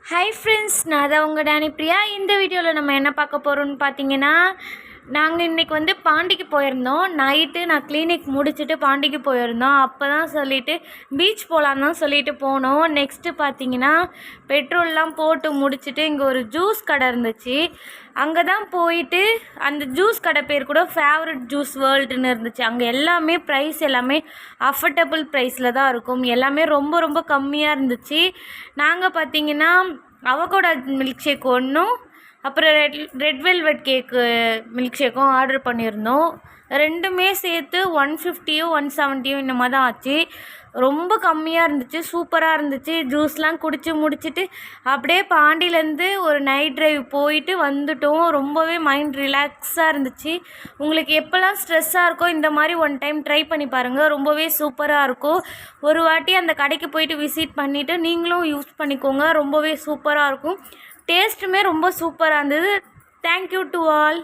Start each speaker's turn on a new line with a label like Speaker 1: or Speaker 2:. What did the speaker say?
Speaker 1: Hi friends, நான் தான் உங்கள் டேனி பிரியா. இந்த வீடியோவில் நம்ம என்ன பார்க்க போகிறோம்னு பார்த்தீங்கன்னா, நாங்கள் இன்றைக்கி பாண்டிக்கு போயிருந்தோம். நைட்டு நான் கிளினிக் முடிச்சுட்டு பாண்டிக்கு போயிருந்தோம். அப்போ தான் சொல்லிவிட்டு பீச் போகலான்னு தான் சொல்லிட்டு போனோம். நெக்ஸ்ட்டு பார்த்தீங்கன்னா, பெட்ரோல்லாம் போட்டு முடிச்சுட்டு இங்கே ஒரு ஜூஸ் கடை இருந்துச்சு. அங்கே தான் போயிட்டு அந்த ஜூஸ் கடை பேர் கூட ஃபேவரட் ஜூஸ் வேர்ல்டுன்னு இருந்துச்சு. அங்கே எல்லாமே ப்ரைஸ் எல்லாமே அஃபர்டபுள் ப்ரைஸில் தான் இருக்கும். எல்லாமே ரொம்ப ரொம்ப கம்மியாக இருந்துச்சு. நாங்கள் பார்த்தீங்கன்னா அவகோடா மில்க் ஷேக் ஒன்றும், அப்புறம் ரெட் வெல்வெட் கேக்கு மில்க் ஷேக்கும் ஆர்டர் பண்ணியிருந்தோம். ரெண்டுமே சேர்த்து 150 170 இந்த மாதிரி தான் ஆச்சு. ரொம்ப கம்மியாக இருந்துச்சு, சூப்பராக இருந்துச்சு. ஜூஸ்லாம் குடித்து முடிச்சுட்டு அப்படியே பாண்டியிலேருந்து ஒரு நைட் ட்ரைவ் போயிட்டு வந்துட்டோம். ரொம்பவே மைண்ட் ரிலாக்ஸாக இருந்துச்சு. உங்களுக்கு எப்போல்லாம் ஸ்ட்ரெஸ்ஸாக இருக்கோ இந்த மாதிரி ஒன் டைம் ட்ரை பண்ணி பாருங்கள். ரொம்பவே சூப்பராக இருக்கும். ஒரு வாட்டி அந்த கடைக்கு போயிட்டு விசிட் பண்ணிவிட்டு நீங்களும் யூஸ் பண்ணிக்கோங்க. ரொம்பவே சூப்பராக இருக்கும். டேஸ்ட்டுமே ரொம்ப சூப்பராக இருந்தது. Thank you to all.